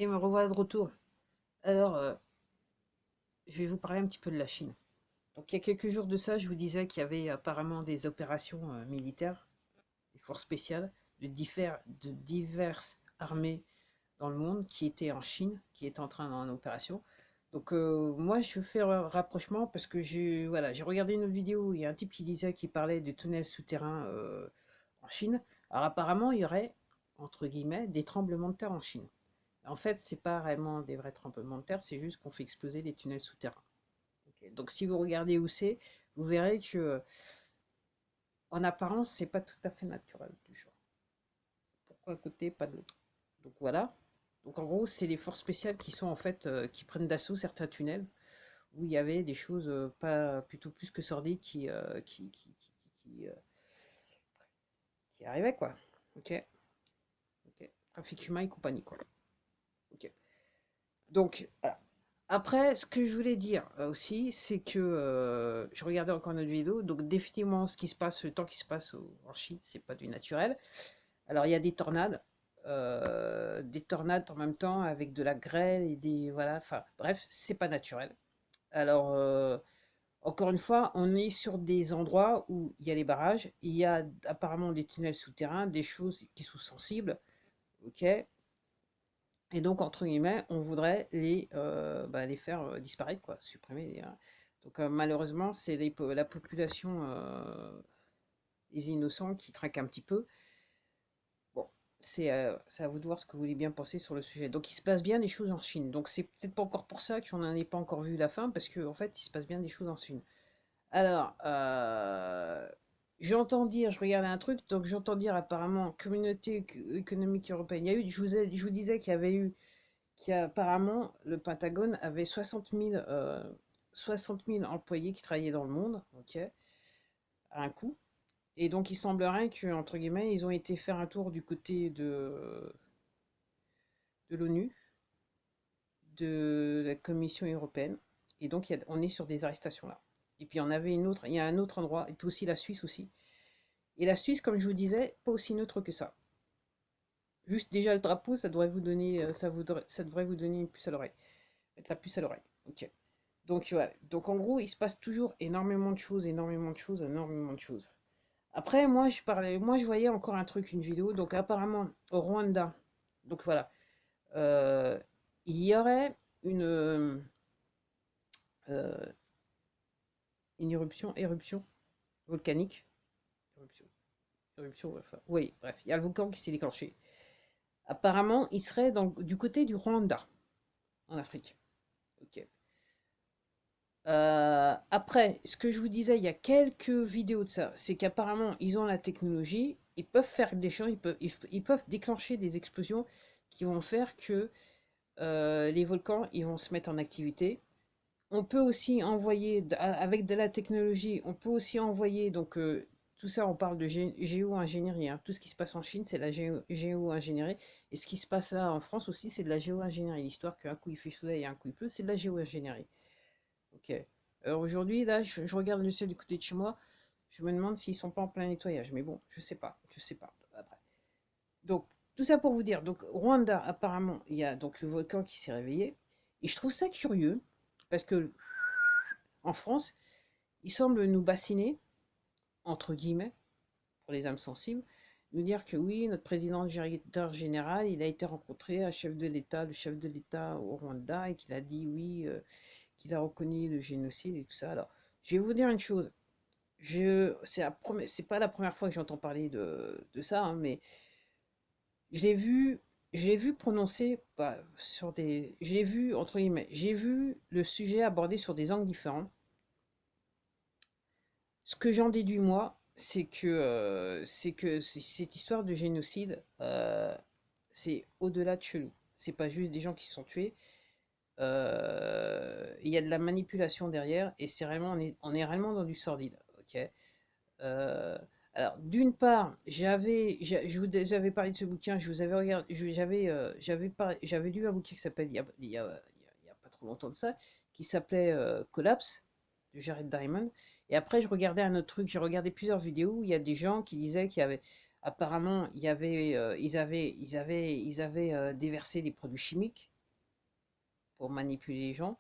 Et me revoilà de retour. Alors, je vais vous parler un petit peu de la Chine. Donc, il y a quelques jours de ça, je vous disais qu'il y avait apparemment des opérations militaires, des forces spéciales de diverses armées dans le monde qui étaient en Chine, qui étaient en train en opération. Donc, moi, je fais un rapprochement parce que j'ai regardé une autre vidéo. Il y a un type qui disait qu'il parlait des tunnels souterrains en Chine. Alors, apparemment, il y aurait, entre guillemets, des tremblements de terre en Chine. En fait, c'est pas vraiment des vrais tremblements de terre, c'est juste qu'on fait exploser des tunnels souterrains. Ok. Donc, si vous regardez où c'est, vous verrez que, en apparence, c'est pas tout à fait naturel, toujours. Pourquoi un côté, pas de l'autre. Donc voilà. Donc en gros, c'est les forces spéciales qui sont en fait qui prennent d'assaut certains tunnels où il y avait des choses pas plutôt plus que sordides qui arrivaient quoi. Ok. Ok. Trafic humain et compagnie quoi. Ok. Donc voilà. Après, ce que je voulais dire aussi, c'est que je regardais encore notre vidéo, donc définitivement ce qui se passe, le temps qui se passe en Chine, c'est pas du naturel. Alors il y a des tornades en même temps avec de la grêle et des voilà, enfin bref, c'est pas naturel. Alors encore une fois, on est sur des endroits où il y a les barrages, il y a apparemment des tunnels souterrains, des choses qui sont sensibles, ok. Et donc, entre guillemets, on voudrait les faire disparaître, quoi, supprimer. Donc, malheureusement, c'est la population, les innocents qui trinquent un petit peu. Bon, c'est à vous de voir ce que vous voulez bien penser sur le sujet. Donc, il se passe bien des choses en Chine. Donc, c'est peut-être pas encore pour ça qu'on n'en ait pas encore vu la fin, parce qu'en fait, il se passe bien des choses en Chine. Alors, j'entends dire, je regardais un truc, donc j'entends dire apparemment communauté économique européenne. Il y a eu, je vous disais qu'il y avait eu apparemment le Pentagone avait 60 000 employés qui travaillaient dans le monde, ok, à un coup. Et donc il semblerait que, entre guillemets, ils ont été faire un tour du côté de l'ONU, de la Commission européenne. Et donc on est sur des arrestations là. Et puis il y a un autre endroit, et puis aussi la Suisse aussi. Et la Suisse, comme je vous disais, pas aussi neutre que ça. Juste déjà le drapeau, ça devrait vous donner, ça devrait vous donner une puce à l'oreille. Mettre la puce à l'oreille. Ok. Donc, voilà. Donc en gros, il se passe toujours énormément de choses, énormément de choses, énormément de choses. Après, moi je voyais encore un truc, une vidéo. Donc apparemment, au Rwanda, donc voilà, euh, il y aurait euh, une éruption volcanique. Éruption, enfin, oui, bref, il y a le volcan qui s'est déclenché. Apparemment, il serait du côté du Rwanda, en Afrique. Ok. Après, ce que je vous disais, il y a quelques vidéos de ça, c'est qu'apparemment, ils ont la technologie, ils peuvent faire des choses, ils peuvent déclencher des explosions qui vont faire que les volcans, ils vont se mettre en activité. On peut aussi envoyer, avec de la technologie, on peut aussi envoyer, donc tout ça, on parle de géo-ingénierie, hein. Tout ce qui se passe en Chine, c'est de la géo-ingénierie. Et ce qui se passe là en France aussi, c'est de la géo-ingénierie. L'histoire qu'un coup il fait soleil et un coup il pleut, c'est de la géo-ingénierie. Ok. Alors aujourd'hui, là, je regarde le ciel du côté de chez moi. Je me demande s'ils sont pas en plein nettoyage. Mais bon, je sais pas. Je sais pas. Après. Donc, tout ça pour vous dire. Donc, Rwanda, apparemment, il y a donc le volcan qui s'est réveillé. Et je trouve ça curieux. Parce que en France, il semble nous bassiner, entre guillemets, pour les âmes sensibles, nous dire que oui, notre président directeur général, il a été rencontré à chef de l'État, le chef de l'État au Rwanda, et qu'il a dit oui, qu'il a reconnu le génocide et tout ça. Alors, je vais vous dire une chose. C'est pas la première fois que j'entends parler de ça, hein, mais je l'ai vu, je l'ai vu prononcer bah, je l'ai vu entre guillemets, j'ai vu le sujet abordé sur des angles différents. Ce que j'en déduis moi, c'est que cette histoire de génocide, c'est au-delà de chelou. C'est pas juste des gens qui se sont tués. Il y a de la manipulation derrière et c'est vraiment, on est réellement dans du sordide. Ok. Euh, alors, d'une part, j'avais parlé de ce bouquin, je vous avais regardé, j'avais lu un bouquin qui s'appelle, il y a pas trop longtemps de ça, qui s'appelait Collapse, de Jared Diamond. Et après, je regardais un autre truc, j'ai regardé plusieurs vidéos où il y a des gens qui disaient qu'il y avait Apparemment, ils avaient déversé des produits chimiques pour manipuler les gens.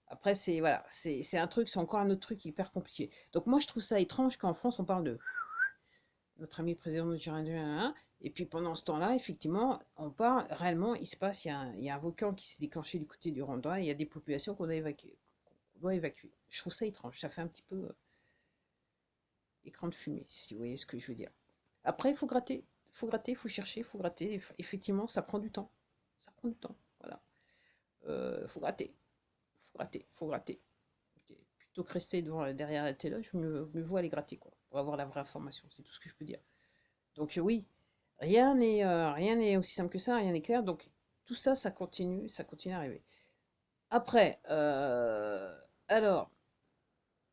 Après, c'est voilà, c'est un truc, c'est encore un autre truc hyper compliqué. Donc moi, je trouve ça étrange qu'en France, on parle de notre ami président de Gérardien, et puis pendant ce temps-là, effectivement, on parle réellement, il y a un volcan qui s'est déclenché du côté du Rwanda, et il y a des populations qu'on doit évacuer. Je trouve ça étrange, ça fait un petit peu écran de fumée, si vous voyez ce que je veux dire. Après, il faut chercher, il faut gratter. Effectivement, ça prend du temps. Ça prend du temps, voilà. Faut gratter, faut gratter, faut gratter. Ok. Plutôt que rester derrière la télé, mieux vaut aller gratter, quoi, pour avoir la vraie information. C'est tout ce que je peux dire. Donc oui, rien n'est aussi simple que ça, rien n'est clair. Donc tout ça, ça continue à arriver. Après, alors,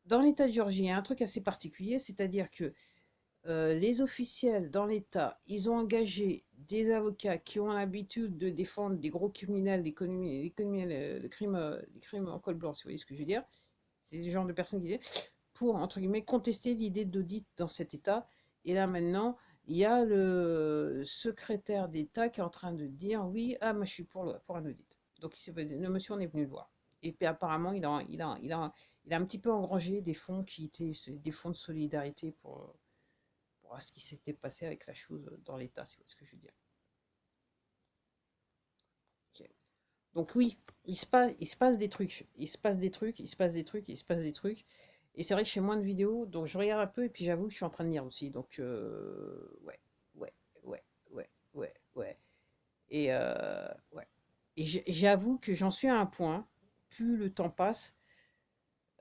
dans l'État de Géorgie, il y a un truc assez particulier, c'est-à-dire que les officiels dans l'État, ils ont engagé des avocats qui ont l'habitude de défendre des gros criminels, les crimes en col blanc, si vous voyez ce que je veux dire. C'est ce genre de personnes qui disent, pour, entre guillemets, contester l'idée d'audit dans cet État. Et là, maintenant, il y a le secrétaire d'État qui est en train de dire, oui, ah, moi, je suis pour un audit. Donc, le monsieur, on est venu le voir. Et puis, apparemment, il a un petit peu engrangé des fonds qui étaient des fonds de solidarité pour ce qui s'était passé avec la chose dans l'État, si vous voyez ce que je veux dire. Ok. Donc oui, il se passe des trucs, il se passe des trucs, il se passe des trucs, il se passe des trucs. Et c'est vrai que je fais moins de vidéos, donc je regarde un peu, et puis j'avoue que je suis en train de lire aussi. Donc ouais, ouais, ouais, ouais, ouais, ouais. Et ouais. Et j'avoue que j'en suis à un point, plus le temps passe,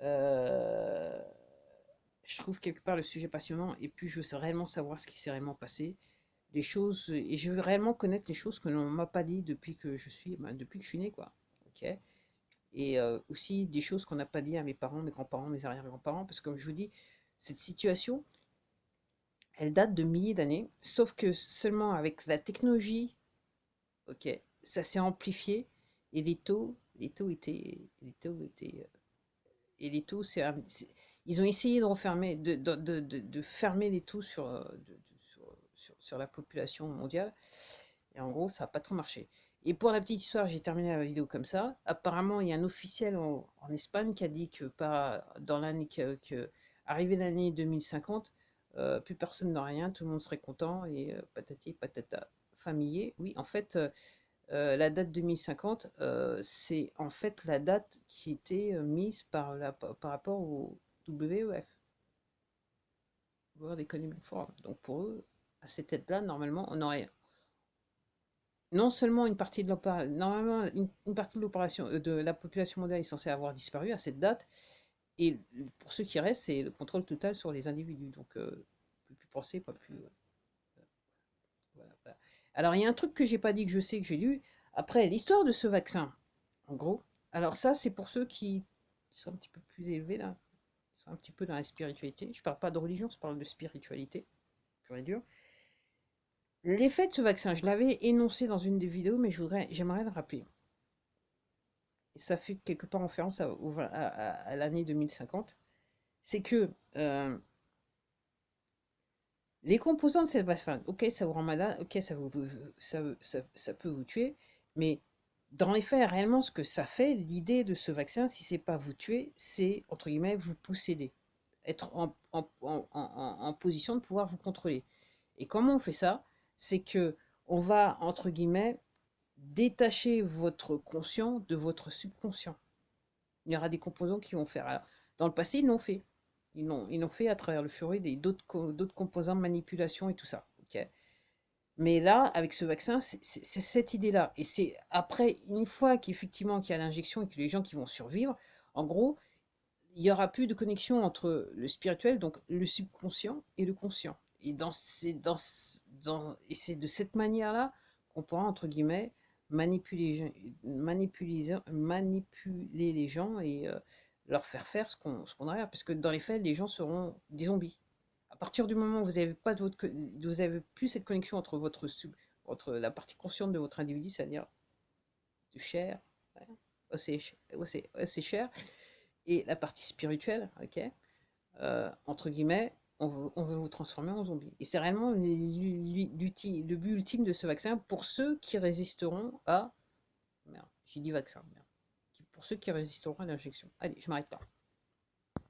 euh, je trouve quelque part le sujet passionnant, et plus je veux réellement savoir ce qui s'est réellement passé. Les choses, et je veux réellement connaître les choses que l'on m'a pas dit depuis que je suis né, quoi. Ok. Et aussi des choses qu'on n'a pas dit à mes parents, mes grands-parents, mes arrière-grands-parents, parce que comme je vous dis, cette situation, elle date de milliers d'années, sauf que seulement avec la technologie, ok, ça s'est amplifié, et ils ont essayé de refermer, de fermer les taux sur la population mondiale. Et en gros, ça n'a pas trop marché. Et pour la petite histoire, j'ai terminé la vidéo comme ça. Apparemment, il y a un officiel en Espagne qui a dit que pas dans l'année arrivé l'année 2050, plus personne n'a rien, tout le monde serait content et patati patata. Familier, oui, en fait, la date 2050, c'est en fait la date qui était mise par rapport au WEF, World Economic Forum. Donc pour eux, à cette date-là, normalement, on aurait non seulement une partie de l'opération, normalement une partie de l'opération de la population mondiale est censée avoir disparu à cette date, et pour ceux qui restent, c'est le contrôle total sur les individus. Donc, plus penser, pas plus. Voilà, voilà. Alors, il y a un truc que j'ai pas dit que je sais que j'ai lu. Après, l'histoire de ce vaccin, en gros. Alors ça, c'est pour ceux qui sont un petit peu plus élevés là, qui sont un petit peu dans la spiritualité. Je parle pas de religion, je parle de spiritualité. Pur et dur. L'effet de ce vaccin, je l'avais énoncé dans une des vidéos, mais j'aimerais le rappeler. Et ça fait quelque part référence à l'année 2050, c'est que les composants de cette vaccin, ok, ça vous rend malade, ok, ça peut vous tuer, mais dans les faits, réellement, ce que ça fait, l'idée de ce vaccin, si c'est pas vous tuer, c'est, entre guillemets, vous posséder, être en position de pouvoir vous contrôler. Et comment on fait ça? C'est que on va, entre guillemets, détacher votre conscient de votre subconscient. Il y aura des composants qui vont faire. Alors, dans le passé, ils l'ont fait. Ils l'ont fait à travers le furet d'autres composants de manipulation et tout ça. Ok. Mais là, avec ce vaccin, c'est cette idée-là. Et c'est après, une fois qu'effectivement qu'il y a l'injection et que les gens qui vont survivre, en gros, il n'y aura plus de connexion entre le spirituel, donc le subconscient, et le conscient. Et c'est de cette manière-là qu'on pourra, entre guillemets, manipuler les gens et leur faire ce qu'on a. Parce que dans les faits, les gens seront des zombies. À partir du moment où vous avez plus cette connexion entre la partie consciente de votre individu, c'est-à-dire du chair, ouais, os et chair, et la partie spirituelle, ok, entre guillemets, on veut vous transformer en zombie. Et c'est réellement le but ultime de ce vaccin pour ceux qui résisteront à... Merde, j'ai dit vaccin, merde. Pour ceux qui résisteront à l'injection. Allez, je m'arrête là.